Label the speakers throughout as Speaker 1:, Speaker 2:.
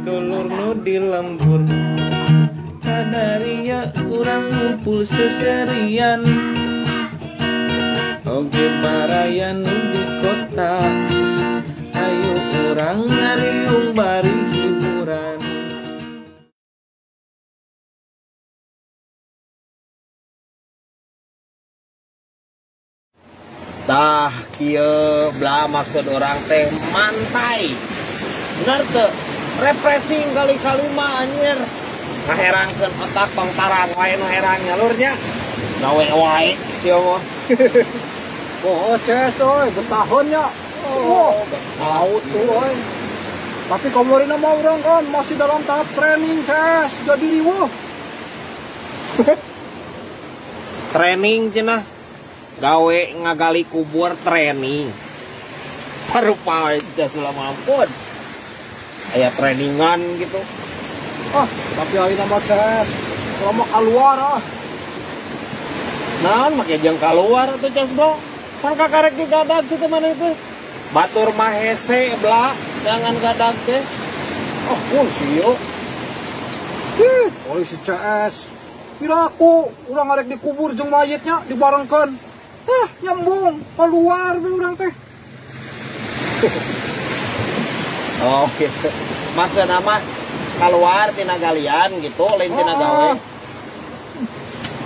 Speaker 1: dulur nu di lembur kadaria urang ngumpul seserian oge barayan nu di kota ayo urang ngariung bari hiburan.
Speaker 2: Tah kieu bla maksud orang teh mantai. Bener teu? Refreshing kali-kali mah anjir. Ngaherangkeun otak tong tarang wae nu herang nyalurnya. Gawe wae sia mah.
Speaker 3: Oh, ces oi, betahun ya. Oh, tahu tuh oi. Tapi komorina mah urang kan masih dalam tahap training, ces. Jadi riweuh.
Speaker 2: Training cenah. Gawe ngagali kubur training. Parupa wae selama ampun. Aya trainingan gitu.
Speaker 3: Ah, tapi ayeuna mah ces. Lama keluar ah.
Speaker 2: Naon make jeung kaluar atuh Cas Bro? Kan kakarek digadag situ mana itu? Batur mah hese bla, jangan gadag teh.
Speaker 3: Oh, pun sih. Oh, si CS. Kira aku urang arek dikubur jeung mayitnya dibarengkeun. Tah, nyambung keluar we urang teh.
Speaker 2: Oh, gitu. Maksudna mah keluar tina galian gitu, lain tina gawe.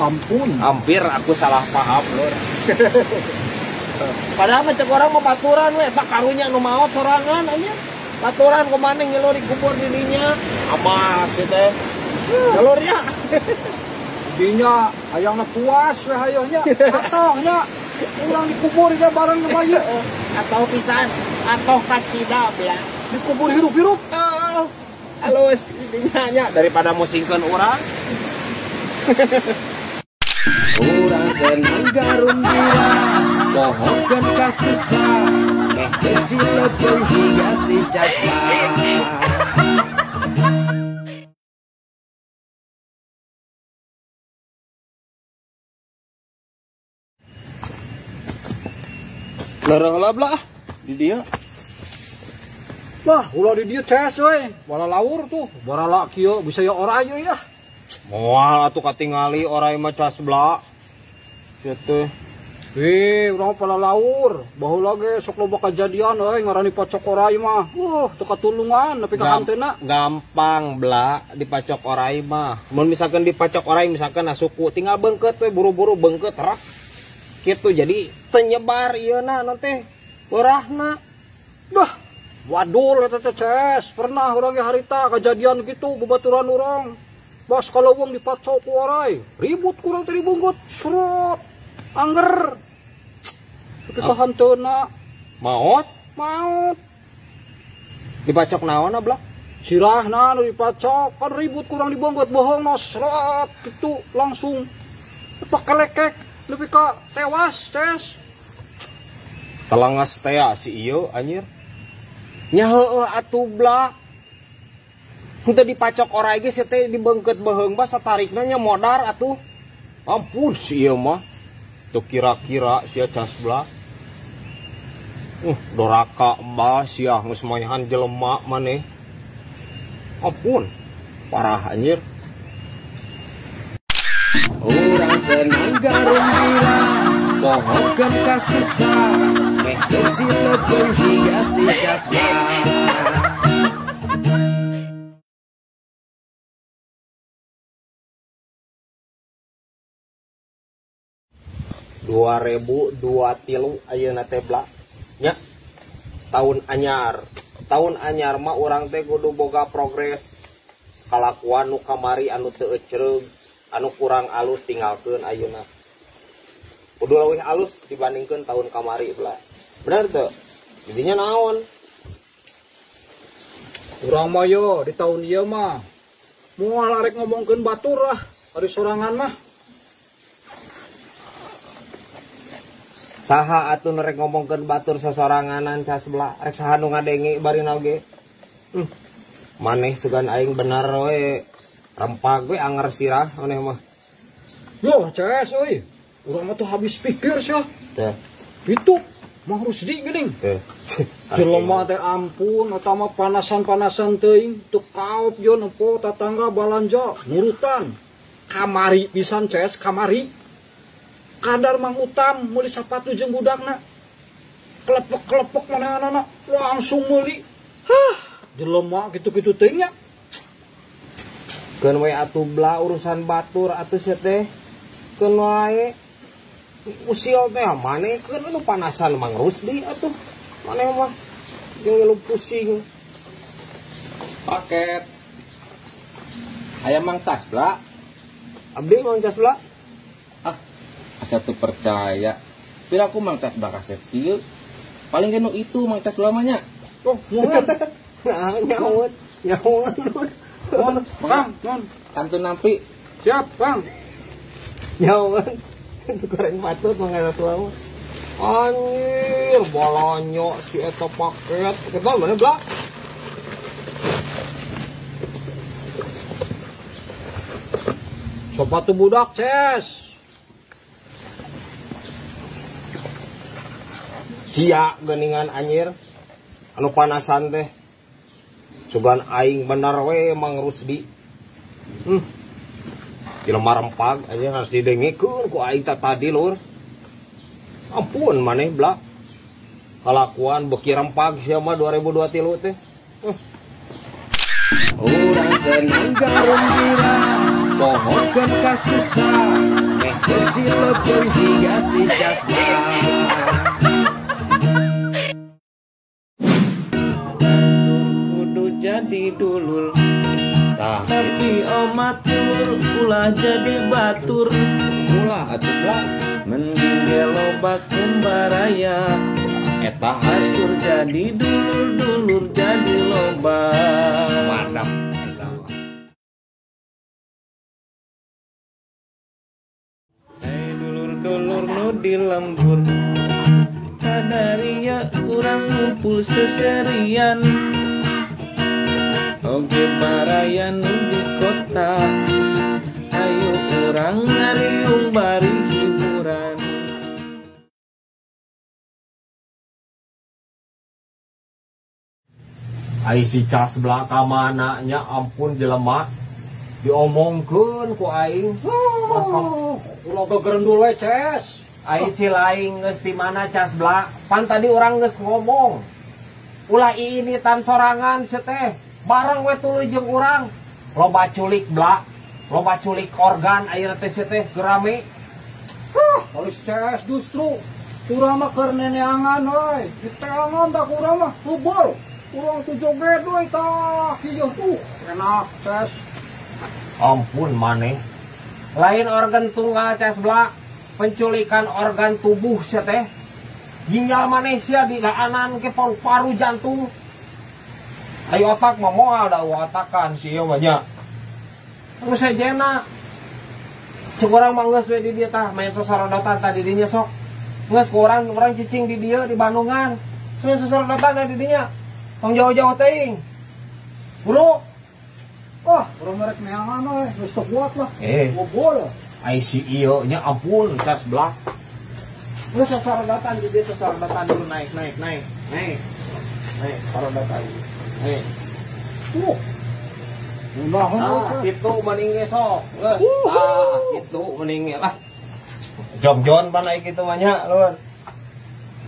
Speaker 3: Ampun.
Speaker 2: Hampir aku salah paham lur. Padahal mah cek orang mau baturan we, tak karunya nu maot sorangan anya. Baturan kumaha ngelur dikubur di dinya. Amas teh. Ngelurnya.
Speaker 3: Dinya hayangna puas we hayohnya. Atohnya urang dikubur dia bareng jeung mayit.
Speaker 2: Atau pisan, atau kacida bla.
Speaker 3: Dikubur hirup-hirup.
Speaker 2: Oh, halus dinya nya daripada musingkeun urang.
Speaker 1: Urang senang garumbira pohonkeun kasusah meh kecil leupeung hingga si jasma.
Speaker 2: Leureung lah di dia.
Speaker 3: Lah, ulah di dieu ces we. Bala laur tuh, barala kieu bisa ya oranye ya.
Speaker 2: Moal atuh katingali orai mah Cas Bla. Sieu teh.
Speaker 3: Urang pala laur, baheula ge sok loba kajadian euy ngarani pacok orai mah. Teu katulungan nepi ka hanteuna.
Speaker 2: Gampang Bla dipacok orai mah. Mun misalkan dipacok orai misalkan suku tinggal beungkeut we buru-buru beungkeut rak. Kitu jadi teu nyebar ieuna naon teh urahna.
Speaker 3: Dah, wadul eta teh ces. Pernah urang ge harita kajadian kitu babaturan urang. Bas kaleuweung dipacok ku orai, ribut kurang teh dibungkut, srot, angger. Tapi ka hanteuna
Speaker 2: Maot dipacok naon Bla?
Speaker 3: sirahna nu dipacok, kan ribut kurang dibungkut bohongna srot kitu langsung pakelekek lebih ka tewas, ces.
Speaker 2: Telangas teh si ieu anjir. Nya heueuh atuh Bla. Henteu dipacok orai ge teh dibeungkeut beheung bas satarikna nya modar atuh. Ampun si ieu mah. Teu kira-kira sia Cas Bla. Doraka mbah sia geus mayahan jelema maneh. Ampun. Parah anjir.
Speaker 1: Urang senang garumbira pohonkeun kasusah meh kecil leupeung hingga si jasma.
Speaker 2: 2023 ayeuna teh Bla nya tahun anyar mah urang teh kudu boga progres kalakuan nu kamari anu teu ecereug anu kurang alus tinggalkeun ayeuna kudu leuwih alus dibandingkeun tahun kamari Bla. Bener teu? Intinya naon?
Speaker 3: Urang mah yo di tahun ieu mah moal arek ngomongkeun batur lah ari sorangan mah.
Speaker 2: Saha atuh rek ngomongkeun batur sosoranganan Cas Bla rek saha nu ngadenge bari naoge. Maneh sugan aing bener we rempag we anger sirah maneh mah.
Speaker 3: Yo CS euy. Urang mah tuh habis pikir sia.
Speaker 2: Teh.
Speaker 3: Itu mah harus di geuning.
Speaker 2: Teh.
Speaker 3: jelema teh ampun eta mah panasan-panasan teuing teu kaop yo nempo tatangga balanja nurutan kamari pisan ces kamari kadar mang utam meuli sapatu jeung budakna kelepek-kelepek manehna langsung meuli jelema kitu-kitu teuing nya
Speaker 2: keun we atuh bla urusan batur atuh sia teh keun wae usil teh maneh keun anu panasan Mang Rusdi atuh maneh mah jeung lu pusing
Speaker 1: Paket. Ayam Mang Casbla.
Speaker 2: abdi Mang Casbla
Speaker 1: Asa tuh percaya. Bila aku Mang Casbla kasep kieu. Paling geno itu Mang Casbla mah nya.
Speaker 3: oh mohon
Speaker 2: nyaut
Speaker 3: Bang,
Speaker 1: Kantun nampi.
Speaker 3: siap Bang.
Speaker 2: nyaut goreng patut Mang Casbla mah anjir balanya si eta paket kita mana Bla
Speaker 3: Sepatu budak ces.
Speaker 2: sia geuningan anyir anu panasan teh sugan aing bener we Mang Rusdi di lemah rempag anjir harus didengikeun ku aing tadi lur ampun maneh Bla kalakuan beki rempag sia mah 2023 teh
Speaker 1: Orang senang gembira, pohonkan kasusah, kecil lebih hingga si jasma. Kudu jadi dulur, tapi omatur ulah jadi batur. Ulah atuh Bla, mending gelobakeun baraya. Eta hatur jadi dulur-dulur jadi loba.
Speaker 2: mantap
Speaker 1: Hai dulur-dulur nu di lembur Kadaria urang ngumpul seserian Oge baraya nu di kota Ayo urang ngariung bari hiburan
Speaker 2: ai si Casbla ka mana nya ampun jelema diomongkeun ku aing
Speaker 3: Ulah gegerendul we ces.
Speaker 2: ai si laing geus di mana Casbla pan tadi urang geus ngomong ulah ini tan sorangan teh bareng we tuluy jeung urang loba culik Bla loba culik organ ayeuna teh teh gerame
Speaker 3: Polis ces justru urang mah keur neneangan we. Diteangan tak urang mah hubul. Urang tuh joget we tah kieu tuh. Enak ces.
Speaker 2: ampun maneh lain organ tunggal Casbla penculikan organ tubuh sia teh ginjal maneh sia dilaanan ke paru-paru jantung ayo otak mah moal da otakan sia mah nya geus sejena cek urang mah geus we di dieu tah main sosorodotan tadi dinya sok geus ku urang cicing di dieu di Bandungan main sosorodotan di dinya tong jauh-jauh teuing buru
Speaker 3: Wah, urang merek neangan we. Geus teu kuat lah. Hubul.
Speaker 2: ai si ieu nya ampun Casbla
Speaker 3: Geus sasarodatan di dieu
Speaker 2: sosorodotan dulu naik sosorodotan naik
Speaker 3: Udah
Speaker 2: itu mending sok itu mending lah jogjon panai kitu mah nya lur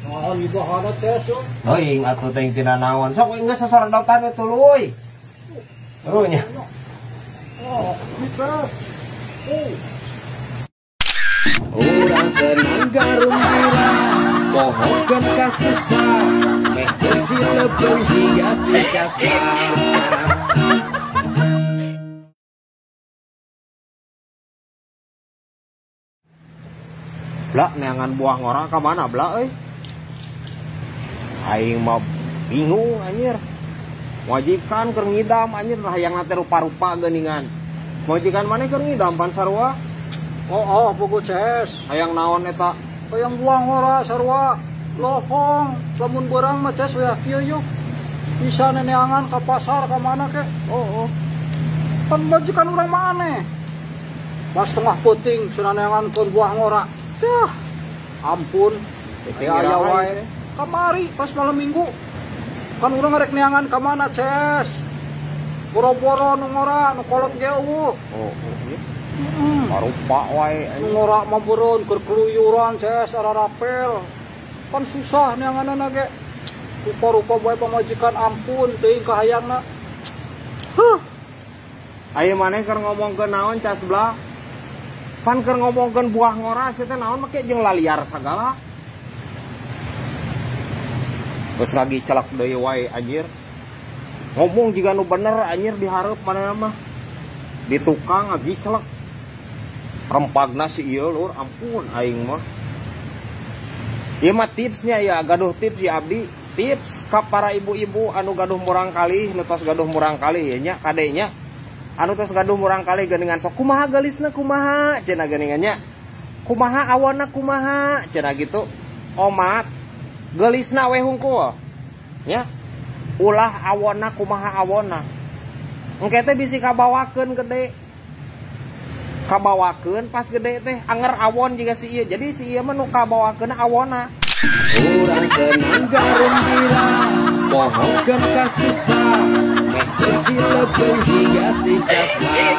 Speaker 3: Nah, ibahana tes yo.
Speaker 2: teuing atuh teh tina naon sok we geus sosorodotan we tuluy nya
Speaker 3: Oh, bisa.
Speaker 1: Orang senang gembira, pohonkan kasusah, kecil lebih hingga si jasma.
Speaker 2: Bla neangan buah ngora ka mana Bla euy aing mah bingung anjir majikan keur ngidam anjir hayangna teh rupa-rupa geuningan majikan maneh keur ngidam pan sarua
Speaker 3: Oh, pugu ces.
Speaker 2: hayang naon eta
Speaker 3: Hayang buang ora sarua. Lohong, lamun beurang mah ces we kieu yuk. Bisa neneangan ka pasar ka mana ke? Oh. Pan majikan urang mah aneh. Pas tengah peuting cenah neangan keur buah ngora. Tah. Ampun. Aya wae. kamari pas malam minggu. Kan urang ngarek neangan ka mana, Ces? Boro-boro nu ngora nu kolot ge eueuh.
Speaker 2: Oh, iya. Parupa wae
Speaker 3: Nu ngora mah beureun keur keluyuran, Ces, ara rapel. Kan susah neanganna ge. Rupa-rupa bae pamajikan ampun teuing ka hayangna.
Speaker 2: Ayo maneh keur ngomongkeun naon Cas Bla? Pan keur ngomongkeun buah ngora teh naon make jeung laliar sagala. Terus lagi celak deui wae anjir. Ngomong jika nu bener anjir dihareup manehna mah. Di tukang lagi celak. Rempagna si ieu lur, ampun aing mah. Ieu mah tipsnya ya, gaduh tips ya abdi. Tips ka para ibu-ibu anu gaduh murang kalih, nu tos gaduh murang kalih ya nya kadenya. Anu tos gaduh murang kalih geuningan sok kumaha gelisna kumaha cenah geuningannya. Kumaha awonna kumaha cenah gitu. Omat gelisna we hungkul. Ya. Ulah awonna kumaha awonna. Engke teh bisi kabawakeun gede. Kabawakeun pas gede teh anger awon juga si ieu. Jadi si ieu mah nu kabawakeun awonna.
Speaker 4: Urang senang gembira, pohongkeun ka susah, meh kecilekeun hingga si Jasla.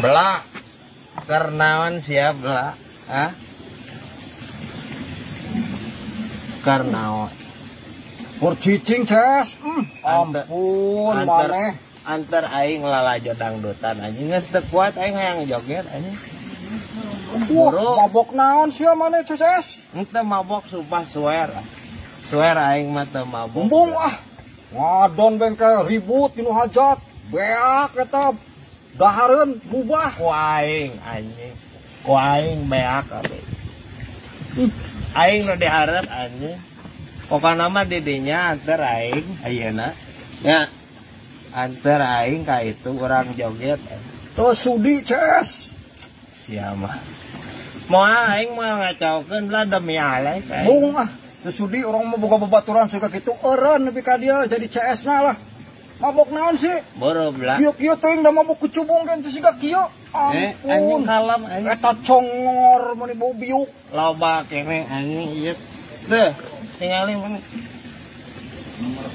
Speaker 2: Bela, karnawan siap bela, karnawan.
Speaker 3: Pur cicing, Ces. Ampun maneh.
Speaker 2: Antar aing lalajo dangdutan anjing geus teu kuat aing hayang joget anjing.
Speaker 3: Wah, mabok naon sia maneh, Ces?
Speaker 2: Henteu mabok sumpah swear. Swear aing mah teu mabok.
Speaker 3: Bumbung ah. Wadon bengkel ribut dinu hajat. Beak eta dahareun bubah.
Speaker 2: Ku aing anjing. Ku aing beak abi. Aing nu dihareup anjing. Pokokna mah didinya antar aing ayeuna. Ya. Antar aing ka itu urang joget.
Speaker 3: Tuh sudi, Ces.
Speaker 2: Sia mah. Moal aing mah ngacaukeun lah demi alay kae.
Speaker 3: Bung ah. Tuh sudi orang mau boga babaturan suka kitu eureun nepi ka dia jadi CS-na lah. Mabok naon sih?
Speaker 2: Boro bla.
Speaker 3: Kieu teuing da mabok kucubung kan teh siga kieu.
Speaker 2: Anjing
Speaker 3: Ampun.
Speaker 2: kalem anjing.
Speaker 3: Eta congor mani bau biuk.
Speaker 2: Loba kene anjing ieu. Teh, tingali mana?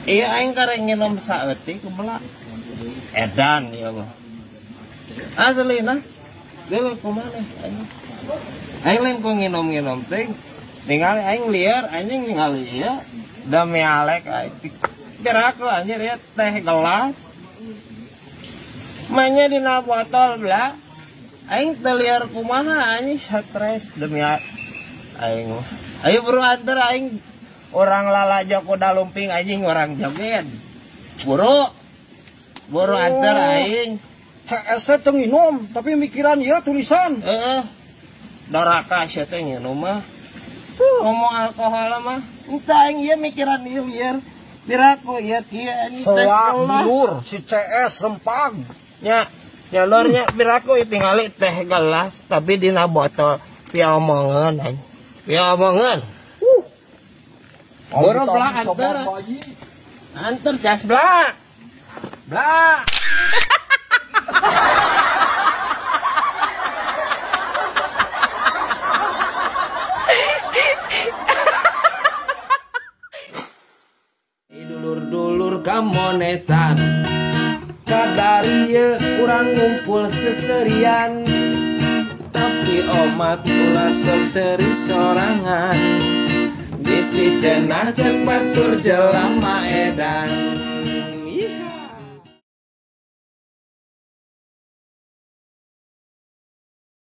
Speaker 2: Iya aing kareng nginum saeutik kebelah. Edan ieu mah. Aslina. Deuleu kumaha anjing. Aing lain ku nginum-nginum teh. Ningali aing liar anjing ningali ieu. Demi alek aing. Gerak lo anjir ya teh gelas. Mainnya dina botol bla. Aing teu liar kumaha anjing stres demi aing. Ayo buru antar aing orang lalajo kuda lumping anjing orang joget. Buru antar aing.
Speaker 3: CS teh nginum tapi mikiran ieu tulisan.
Speaker 2: Doraka sia teh nginum mah. Ngomong alkohol mah. Entah aing ieu mikiran ieu liar. Biraku ieu kieu anjing teh
Speaker 3: Selak dulur si CS rempag.
Speaker 2: Nya, jalurnya biraku tingali teh gelas tapi dina botol piamongeun anjing. Piamongeun. Boro bla antar. Antar Cas bla. Bla.
Speaker 4: Dulur-dulur kamonesan kadari ye urang ngumpul seserian tapi omat ulah sok seri sorangan bisi cenah cek batur jelema edan